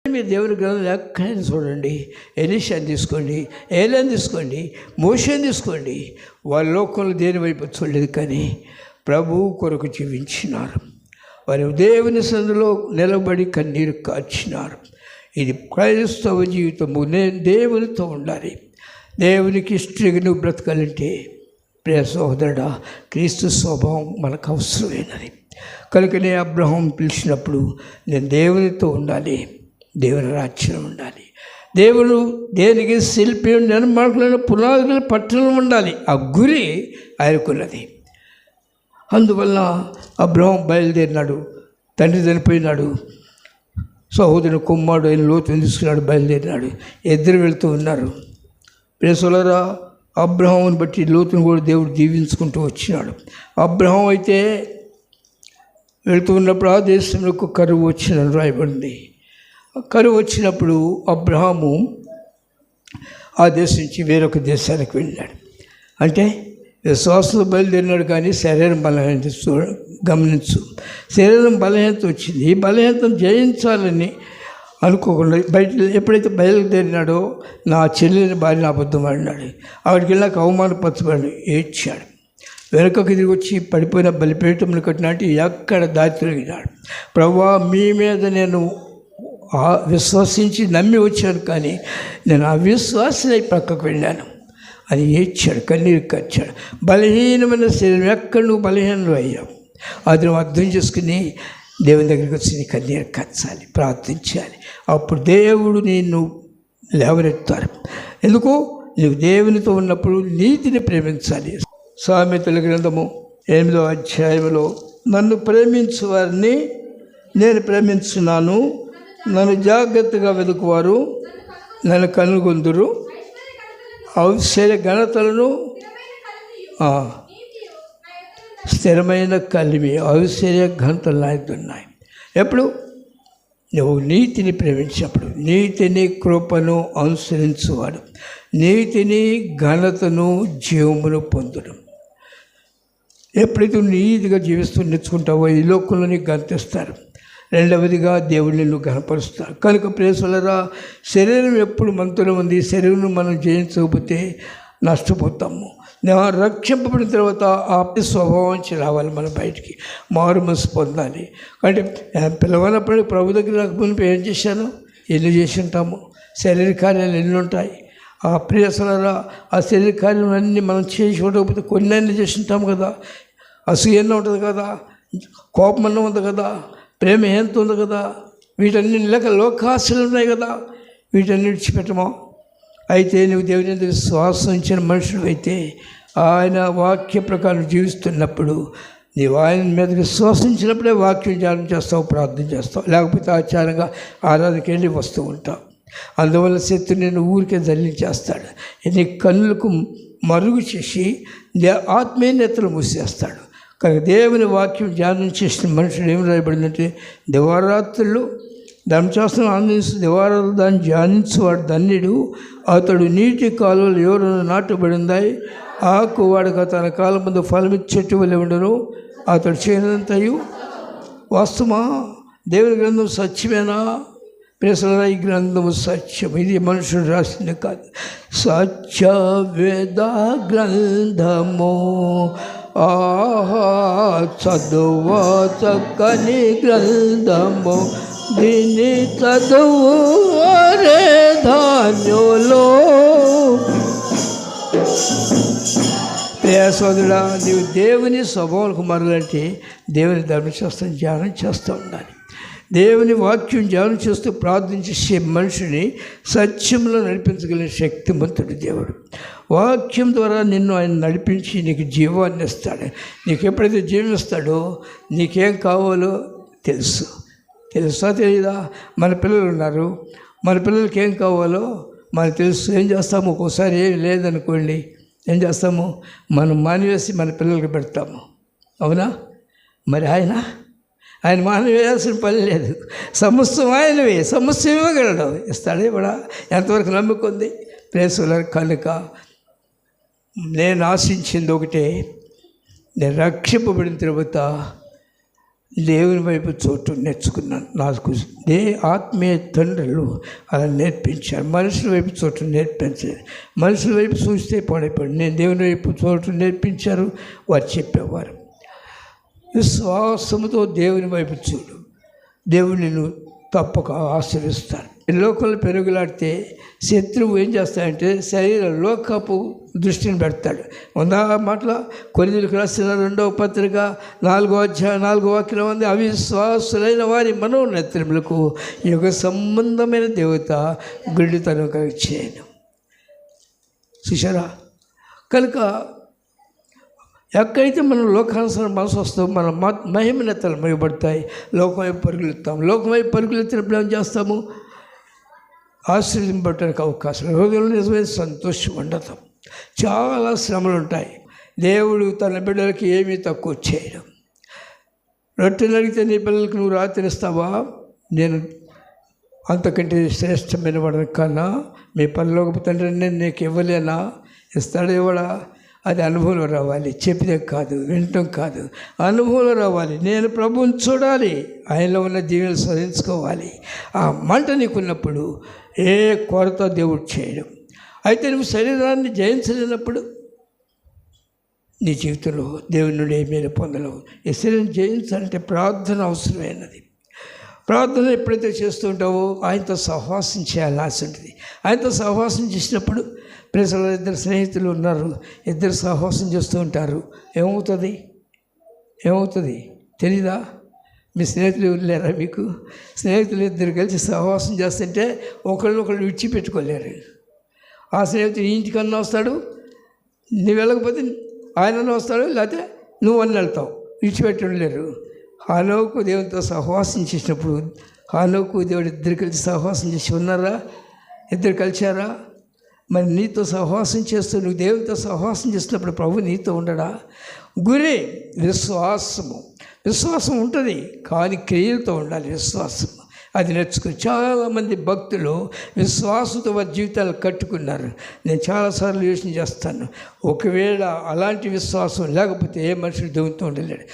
మీరు దేవుని గ్రంథం ఎక్కడైనా చూడండి, ఎలీషాని తీసుకోండి, ఏలియాని తీసుకోండి, మోషేని తీసుకోండి, వాళ్ళ లోకంలో దేని వైపు చూడలేదు, కానీ ప్రభువు కొరకు జీవించినారు. వారు దేవుని సందులో నిలబడి కన్నీరు కార్చినారు. ఇది క్రైస్తవ జీవితము. నేను దేవునితో ఉండాలి. దేవునికి ఇష్టంగా నువ్వు బ్రతకాలంటే ప్రియ సహోదరుడా, క్రీస్తు స్వభావం మనకు అవసరమైనది. కనుకనే అబ్రహాం పిలిచినప్పుడు నేను దేవునితో ఉండాలి, దేవుని రాజ్యం ఉండాలి, దేవుడు దేనికి శిల్పి నిర్మాణకులైన పునాదుల పట్టణం ఉండాలి. ఆ గురి ఆయనకున్నది. అందువల్ల అబ్రహాం బయలుదేరినాడు. తండ్రి చనిపోయినాడు, సహోదరుని కుమారుడు ఆయన లోతుని తీసుకున్నాడు, బయలుదేరినాడు. ఇద్దరు వెళుతూ ఉన్నారు. ప్రేసోలరా, అబ్రహాముని బట్టి లోతుని కూడా దేవుడు దీవించుకుంటూ వచ్చినాడు. అబ్రహాం అయితే వెళుతూ ఉన్నప్పుడు ఆ దేశంలో కరువు వచ్చిందని రాయబడింది. కరువు వచ్చినప్పుడు అబ్రహాము ఆ దేశం నుంచి వేరొక దేశానికి వెళ్ళాడు. అంటే విశ్వాసంలో బయలుదేరినాడు, కానీ శరీరం బలహీనత గమనించు. శరీరం బలహీనత వచ్చింది. ఈ బలహీనతను జయించాలని అనుకోకుండా ఎప్పుడైతే బయలుదేరినాడో నా చెల్లిని భార్యని అబద్ధం ఆడినాడు. అక్కడికి వెళ్ళాక అవమానపరచబడి ఏడ్చాడు. వెనుకకు తిరిగి వచ్చి పడిపోయిన బలిపీఠములు కట్టినట్టు ఎక్కడ దారి తిరిగినాడు. ప్రభువా, మీ మీద నేను విశ్వసించి నమ్మి వచ్చాను, కానీ నేను అవిశ్వాసనై ప్రక్కకు వెళ్ళాను అని ఏడ్చాడు, కన్నీరు కార్చాడు. బలహీనమైన శరీరం, ఎక్కడ నువ్వు బలహీనలు అయ్యావు, అది నువ్వు అర్థం చేసుకుని దేవుని దగ్గరికి వచ్చి నీ కన్నీరు కార్చాలి, ప్రార్థించాలి. అప్పుడు దేవుడు నిన్ను లేవనెత్తారు. ఎందుకు? నువ్వు దేవునితో ఉన్నప్పుడు నీతిని ప్రేమించాలి. సామెతల గ్రంథము 8వ అధ్యాయంలో, నన్ను ప్రేమించు వారిని నేను ప్రేమించున్నాను, నన్ను జాగ్రత్తగా వెతుకువారు నన్ను కనుగొందురు, ఐశ్వర్య ఘనతలను స్థిరమైన కలిమి ఐశ్వర్య ఘనతలు నాయకున్నాయి. ఎప్పుడు? నువ్వు నీతిని ప్రేమించినప్పుడు, నీతిని కృపను అనుసరించువాడు నీతిని ఘనతను జీవమును పొందడం. ఎప్పుడైతే నీతిగా జీవిస్తూ నేర్చుకుంటావో ఈ లోకంలో నీకు గంతిస్తారు. రెండవదిగా దేవుడిని నువ్వు గణపరుస్తావు. కనుక ప్రేసలరా, శరీరం ఎప్పుడు మనతోనే ఉంది. శరీరం మనం జయించకపోతే నష్టపోతాము. రక్షింపబడిన తర్వాత ఆ స్వభావం రావాలి, మన బయటికి మారు మనసు పొందాలి. అంటే పిలవనప్పుడు ప్రభు దగ్గర నాకు మునిపి ఏం చేశాను, ఎన్ని చేసి ఉంటాము. శరీర కార్యాలు ఎన్ని ఉంటాయి. ఆ ప్రియసలరా, ఆ శరీర కార్యాలన్నీ మనం చేసి ఉండకపోతే కొన్ని అన్నీ చేసి ఉంటాము కదా. అసూయన్న ఉంటుంది కదా, కోపమన్న ఉంది కదా, ప్రేమ ఎంత ఉంది కదా, వీటన్ని లేక లోకాశలు ఉన్నాయి కదా, వీటన్ని విడిచిపెట్టమా. అయితే నువ్వు దేవుని మీద విశ్వాసం ఇచ్చిన మనుషుడు అయితే, ఆయన వాక్య ప్రకారం జీవిస్తున్నప్పుడు నీవు ఆయన మీద విశ్వాసించినప్పుడే వాక్యం ధ్యానం చేస్తావు, ప్రార్థన చేస్తావు. లేకపోతే ఆచారంగా ఆరాధనకి వెళ్ళి వస్తూ ఉంటావు. అందువల్ల శత్రు నేను ఊరికే జల్లించేస్తాడు. నీ కళ్ళకు మరుగు చేసి ఆత్మీయ నేతలు మూసేస్తాడు. కనుక దేవుని వాక్యం ధ్యానం చేసిన మనుషుడు ఏమి రాయబడిందంటే, దివారాత్రులు ధర్మశాస్త్రం ఆనందించి దివారాలు దాన్ని ధ్యానించువాడు ధన్యుడు, అతడు నీటి కాలువలు ఎవరైనా నాటబడిందాయి, ఆకు వాడక తన కాలం ముందు ఫలమిచ్చేట్టు వల్ల ఉండరు, అతడు చేయనంతయు వాస్తవమా. దేవుని గ్రంథం సత్యమేనా? ప్రేసలరా, ఈ గ్రంథము సత్యం. ఇది మనుషుడు రాసింది కాదు. సత్య వేద గ్రంథము, ఆహా చదువ చక్కని గ్రంథము, దీని చదువు రే ధాన్యులో. ప్రియ సోదరుడా, నీవు దేవుని స్వభావాలకు మారాలంటే దేవుని ధర్మశాస్త్రం ధ్యానం చేస్తూ ఉండాలి. దేవుని వాక్యం ధ్యానం చేస్తూ ప్రార్థించే మనుషుని సత్యంలో నడిపించగలిగిన శక్తిమంతుడు దేవుడు. వాక్యం ద్వారా నిన్ను ఆయన నడిపించి నీకు జీవాన్ని ఇస్తాడు. నీకు ఎప్పుడైతే జీవం ఇస్తాడో నీకేం కావాలో తెలుసా తెలియదా? మన పిల్లలు ఉన్నారు, మన పిల్లలకి ఏం కావాలో మనకు తెలుసు. ఏం చేస్తాము? ఒక్కోసారి ఏం లేదనుకోండి, ఏం చేస్తాము? మనం మానివేసి మన పిల్లలకి పెడతాము. అవునా? మరి ఆయన మానవేయాల్సిన పని లేదు. సమస్తం ఆయనవే, సమస్తం ఇవ్వగలడు, ఇస్తాడే కూడా. ఎంతవరకు నమ్ముకుంది ప్రేసుల. కనుక నేను ఆశించింది ఒకటే, నేను రక్షింపబడిన తర్వాత దేవుని వైపు చూడటం నేర్చుకున్నాను. నాకు ఆత్మీయ తండ్రులు అలా నేర్పించారు. మనుషుల వైపు చూడటం నేర్పించారు. మనుషుల వైపు చూస్తే పాడైపోయాడు. నేను దేవుని వైపు చూడటం నేర్పించారు. వారు చెప్పేవారు, విశ్వాసముతో దేవుని వైపు చూడు, దేవుడు నిన్ను తప్పక ఆశీర్వదిస్తాడు. ఈ లోకంలో పెరుగులాడితే శత్రువు ఏం చేస్తాడంటే శరీర లోకపు దృష్టిని పెడతాడు. ఉందా మాటల కొరింథీయులకు రాసిన 2వ పత్రిక 4వ అధ్యాయం 4వ వాక్యం ఉంది, అవిశ్వాసులైన వారి మనోనేత్రములకు యుగ సంబంధమైన దేవత గుడ్డితనం కలిగించేయను. చూశారా? కనుక ఎక్కడైతే మనం లోకానుసరణ మనసు వస్తామో మన మహిమనెత్తలు మెరుగుపడతాయి. లోకం వైపు పరుగులెత్తాం. లోకం వైపు పరుగులెత్తినప్పుడు ఏం చేస్తాము? ఆశీర్వదింపడానికి అవకాశం, హృదయంలో నిజమైన సంతోషం ఉండదు. చాలా శ్రమలు ఉంటాయి. దేవుడు తన బిడ్డలకి ఏమీ తక్కువ చేయడం. రొట్టెలు అడిగితే నీ పిల్లలకి నువ్వు రాత్రిస్తావా? నేను అంతకంటే శ్రేష్టమైన వాడిని కన్నా మీ పరలోకపు తండ్రి నేను నీకు ఇవ్వలేనా? ఇస్తాడు, ఇవ్వడా? అది అనుభవంలో రావాలి. చెప్పితే కాదు, వినటం కాదు, అనుభవంలో రావాలి. నేను ప్రభువుని చూడాలి, ఆయనలో ఉన్న దీవెనలు సాధించుకోవాలి. ఆ మంట నీకున్నప్పుడు ఏ కొరత దేవుడు చేయడం. అయితే నువ్వు శరీరాన్ని జయించలేనప్పుడు నీ జీవితంలో దేవుని నుండి ఏమైనా పొందలేవు. ఈ శరీరం జయించాలంటే ప్రార్థన అవసరమైనది. ప్రార్థన ఎప్పుడైతే చేస్తూ ఉంటావో ఆయనతో సహవాసం చేయాలని ఆశ ఉంటుంది. ఆయనతో సహవాసం చేసినప్పుడు ప్రజలు 2 స్నేహితులు ఉన్నారు, 2 సహవాసం చేస్తూ ఉంటారు. ఏమవుతుంది తెలీదా? మీ స్నేహితులు ఎవరు లేరా మీకు? స్నేహితులు 2 కలిసి సహవాసం చేస్తుంటే ఒకళ్ళు విడిచిపెట్టుకోలేరు. ఆ స్నేహితుడు ఇంటికన్నా వస్తాడు, నువ్వు వెళ్ళకపోతే ఆయనన్నా వస్తాడు, లేకపోతే నువ్వు అన్నీ వెళ్తావు, విడిచిపెట్టలేరు. హానోకు దేవునితో సహవాసం చేసినప్పుడు హానోకు దేవుడు 2 కలిసి సహవాసం చేసి ఉన్నారా? 2 కలిశారా? మరి నీతో సహవాసం చేస్తూ నువ్వు దేవునితో సహవాసం చేసినప్పుడు ప్రభు నీతో ఉండడా? గురి విశ్వాసం ఉంటుంది, కానీ క్రియలతో ఉండాలి విశ్వాసం. అది నేర్చుకుని చాలామంది భక్తులు విశ్వాసంతో వారి జీవితాలు కట్టుకున్నారు. నేను చాలాసార్లు యోచన చేస్తాను, ఒకవేళ అలాంటి విశ్వాసం లేకపోతే ఏ మనుషుడు దేవునితో ఉండలేడు.